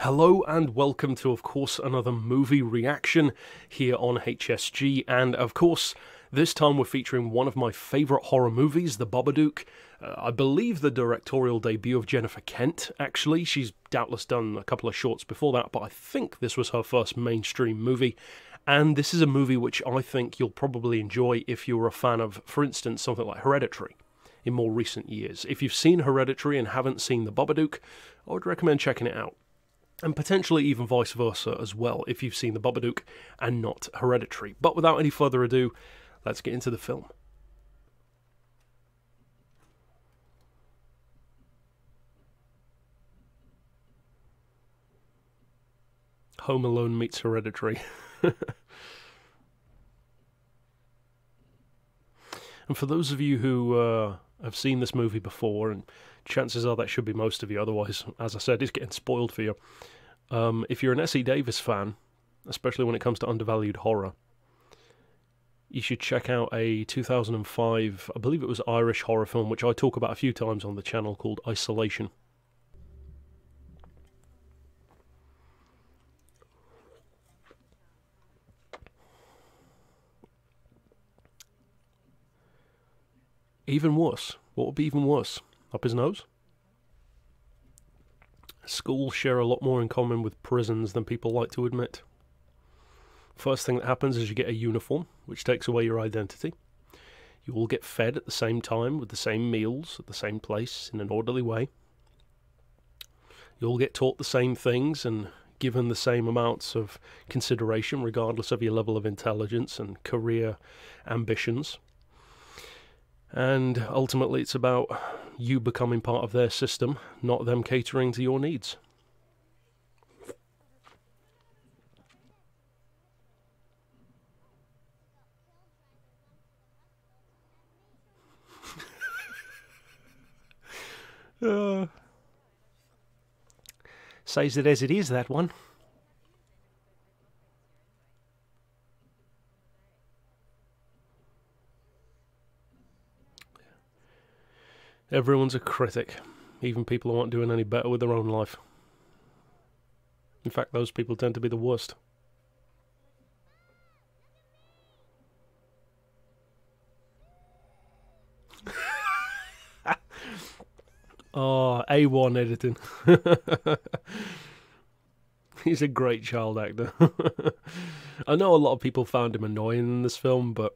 Hello and welcome to, of course, another movie reaction here on HSG, and of course, this time we're featuring one of my favourite horror movies, The Babadook. I believe the directorial debut of Jennifer Kent, actually. She's doubtless done a couple of shorts before that, but I think this was her first mainstream movie. And this is a movie which I think you'll probably enjoy if you're a fan of, for instance, something like Hereditary in more recent years. If you've seen Hereditary and haven't seen The Babadook, I would recommend checking it out. And potentially even vice versa as well, if you've seen The Babadook and not Hereditary. But without any further ado, let's get into the film. Home Alone meets Hereditary. And for those of you who have seen this movie before, and chances are that should be most of you, otherwise, as I said, it's getting spoiled for you. If you're an S.E. Davis fan, especially when it comes to undervalued horror, you should check out a 2005, I believe it was Irish horror film, which I talk about a few times on the channel, called Isolation. Even worse. What would be even worse? Up his nose? Schools share a lot more in common with prisons than people like to admit. First thing that happens is you get a uniform, which takes away your identity. You all get fed at the same time, with the same meals, at the same place, in an orderly way. You all get taught the same things and given the same amounts of consideration, regardless of your level of intelligence and career ambitions. And ultimately it's about you becoming part of their system, not them catering to your needs. Says it as it is, that one. Everyone's a critic, even people who aren't doing any better with their own life. In fact, those people tend to be the worst. Oh, A1 editing. He's a great child actor. I know a lot of people found him annoying in this film, but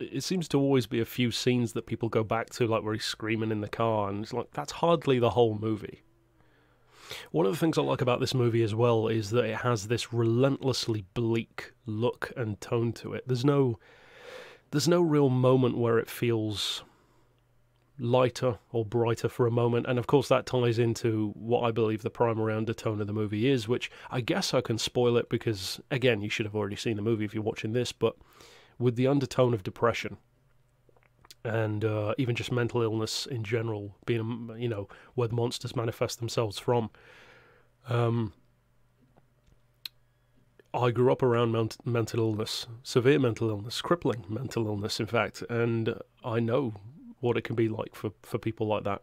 it seems to always be a few scenes that people go back to, like where he's screaming in the car, and it's like, that's hardly the whole movie. One of the things I like about this movie as well is that it has this relentlessly bleak look and tone to it. There's no real moment where it feels lighter or brighter for a moment, and of course that ties into what I believe the primary undertone of the movie is, which I guess I can spoil it because, again, you should have already seen the movie if you're watching this, but with the undertone of depression and even just mental illness in general being, you know, where the monsters manifest themselves from. I grew up around mental illness, severe mental illness, crippling mental illness, in fact, and I know what it can be like for people like that.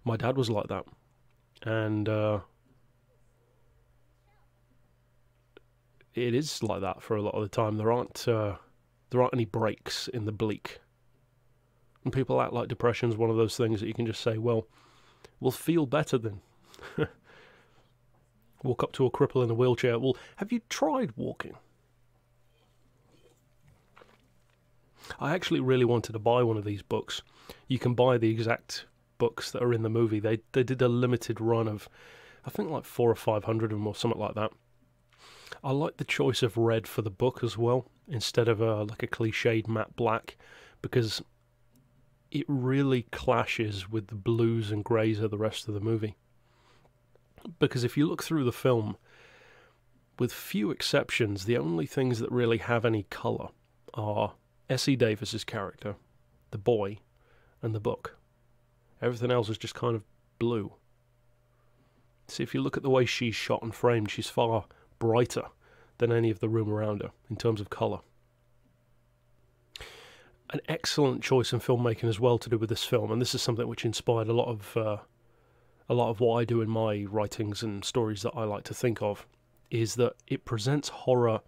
My dad was like that, and it is like that for a lot of the time. There aren't any breaks in the bleak. And people act like depression's one of those things that you can just say, well, we'll feel better then. Walk up to a cripple in a wheelchair. Well, have you tried walking? I actually really wanted to buy one of these books. You can buy the exact books that are in the movie. They did a limited run of, I think, like 400 or 500 of them or something like that. I like the choice of red for the book as well, instead of like a cliched matte black, because it really clashes with the blues and greys of the rest of the movie. Because if you look through the film, with few exceptions, the only things that really have any colour are S.E. Davis's character, the boy, and the book. Everything else is just kind of blue. See, if you look at the way she's shot and framed, she's far brighter than any of the room around her in terms of colour. An excellent choice in filmmaking as well to do with this film, and this is something which inspired a lot of a lot of what I do in my writings and stories that I like to think of is that it presents horror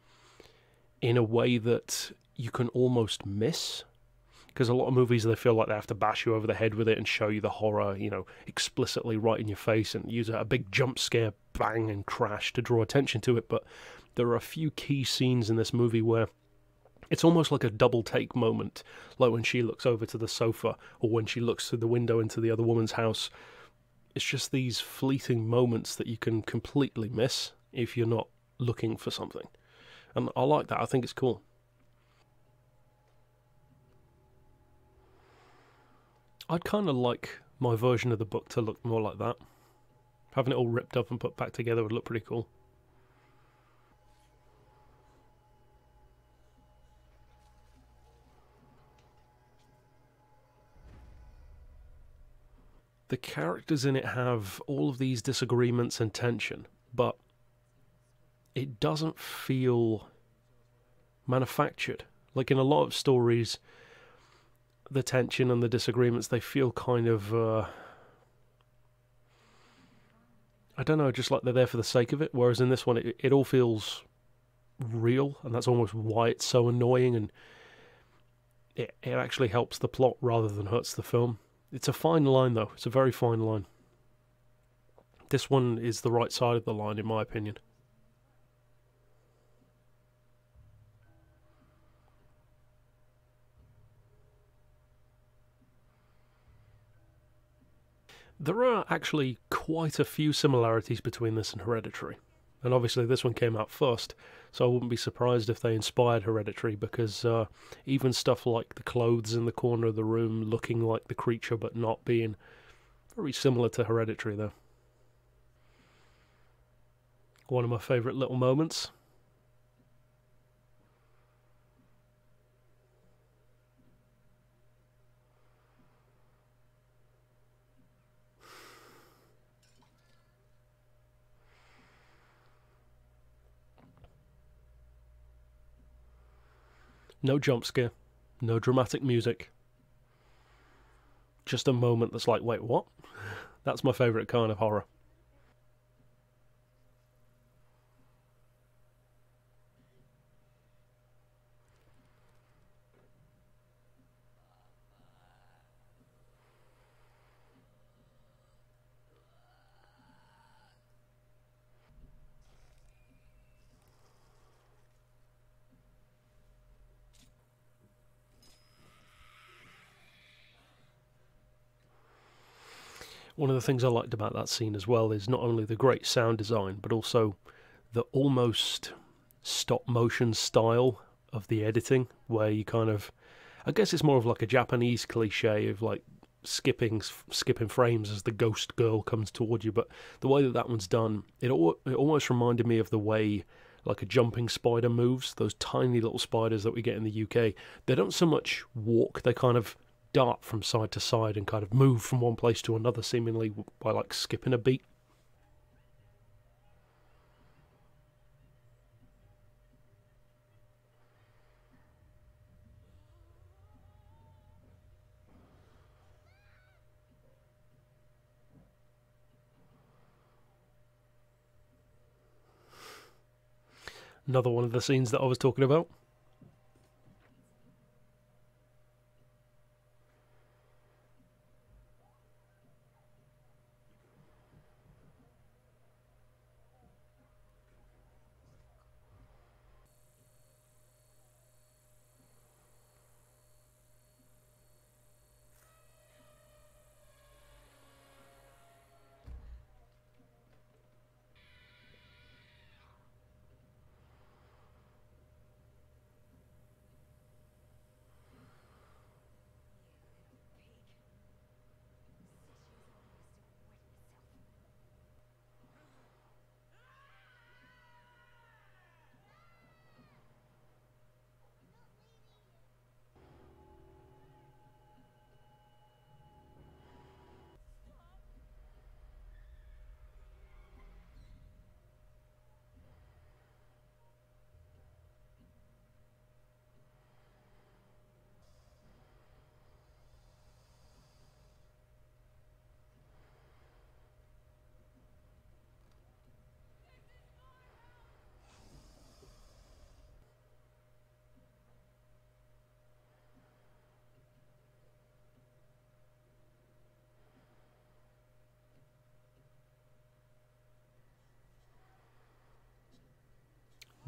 in a way that you can almost miss. Because a lot of movies, they feel like they have to bash you over the head with it and show you the horror, you know, explicitly right in your face and use a big jump scare, bang and crash to draw attention to it. But there are a few key scenes in this movie where it's almost like a double take moment, like when she looks over to the sofa or when she looks through the window into the other woman's house. It's just these fleeting moments that you can completely miss if you're not looking for something. And I like that. I think it's cool. I'd kind of like my version of the book to look more like that. Having it all ripped up and put back together would look pretty cool. The characters in it have all of these disagreements and tension, but it doesn't feel manufactured. Like in a lot of stories, the tension and the disagreements, they feel kind of, I don't know, just like they're there for the sake of it, whereas in this one, it all feels real, and that's almost why it's so annoying, and it actually helps the plot rather than hurts the film. It's a fine line, though. It's a very fine line. This one is the right side of the line, in my opinion. There are actually quite a few similarities between this and Hereditary. And obviously this one came out first, so I wouldn't be surprised if they inspired Hereditary, because even stuff like the clothes in the corner of the room looking like the creature but not being, very similar to Hereditary though. One of my favourite little moments. No jump scare, no dramatic music. Just a moment that's like, wait, what? That's my favourite kind of horror. One of the things I liked about that scene as well is not only the great sound design, but also the almost stop-motion style of the editing, where you kind of, I guess it's more of like a Japanese cliche of like skipping frames as the ghost girl comes toward you, but the way that that one's done, it almost reminded me of the way like a jumping spider moves, those tiny little spiders that we get in the UK. They don't so much walk, they kind of dart from side to side and kind of move from one place to another seemingly by like skipping a beat. Another one of the scenes that I was talking about.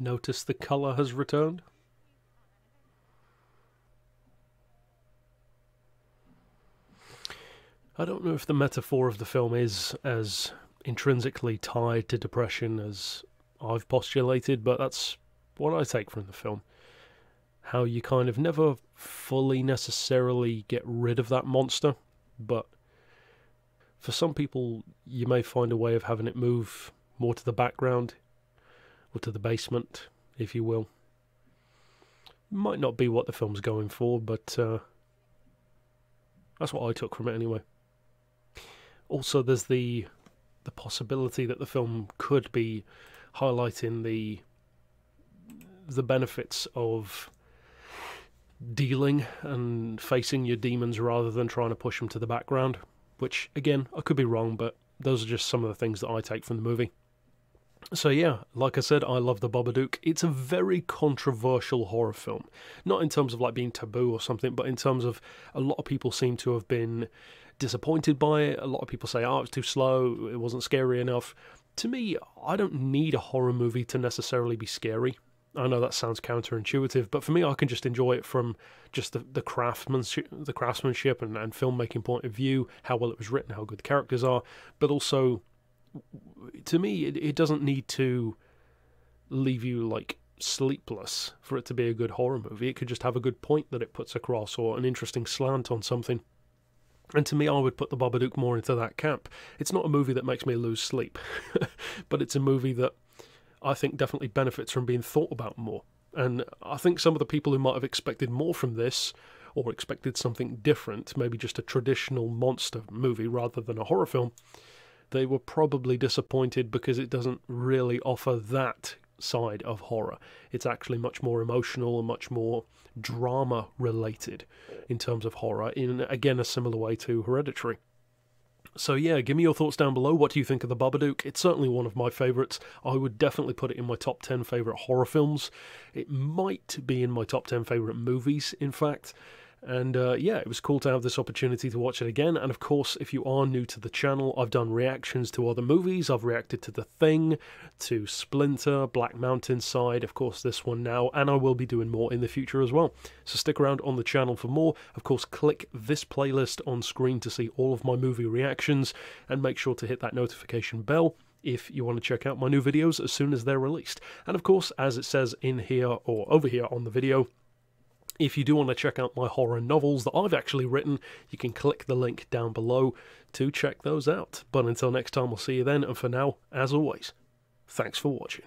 notice the colour has returned? I don't know if the metaphor of the film is as intrinsically tied to depression as I've postulated, but that's what I take from the film. How you kind of never fully necessarily get rid of that monster, but for some people you may find a way of having it move more to the background, or to the basement, if you will. Might not be what the film's going for, but that's what I took from it anyway. Also, there's the possibility that the film could be highlighting the benefits of dealing and facing your demons rather than trying to push them to the background, which, again, I could be wrong, but those are just some of the things that I take from the movie. So yeah, like I said, I love The Babadook. It's a very controversial horror film. Not in terms of like being taboo or something, but in terms of a lot of people seem to have been disappointed by it. A lot of people say, oh, it's too slow, it wasn't scary enough. To me, I don't need a horror movie to necessarily be scary. I know that sounds counterintuitive, but for me, I can just enjoy it from just the craftsmanship and filmmaking point of view, how well it was written, how good the characters are, but also, to me, it doesn't need to leave you like sleepless for it to be a good horror movie. It could just have a good point that it puts across, or an interesting slant on something. And to me, I would put The Babadook more into that camp. It's not a movie that makes me lose sleep, but it's a movie that I think definitely benefits from being thought about more. And I think some of the people who might have expected more from this, or expected something different, maybe just a traditional monster movie rather than a horror film, they were probably disappointed because it doesn't really offer that side of horror. It's actually much more emotional and much more drama related in terms of horror, in, again, a similar way to Hereditary. So yeah, give me your thoughts down below. What do you think of The Babadook? It's certainly one of my favourites. I would definitely put it in my top 10 favourite horror films. It might be in my top 10 favourite movies, in fact. And yeah, it was cool to have this opportunity to watch it again. And of course, if you are new to the channel, I've done reactions to other movies. I've reacted to The Thing, to Splinter, Black Mountainside, of course this one now, and I will be doing more in the future as well. So stick around on the channel for more. Of course, click this playlist on screen to see all of my movie reactions, and make sure to hit that notification bell if you want to check out my new videos as soon as they're released. And of course, as it says in here, or over here on the video, if you do want to check out my horror novels that I've actually written, you can click the link down below to check those out. But until next time, I'll see you then, and for now, as always, thanks for watching.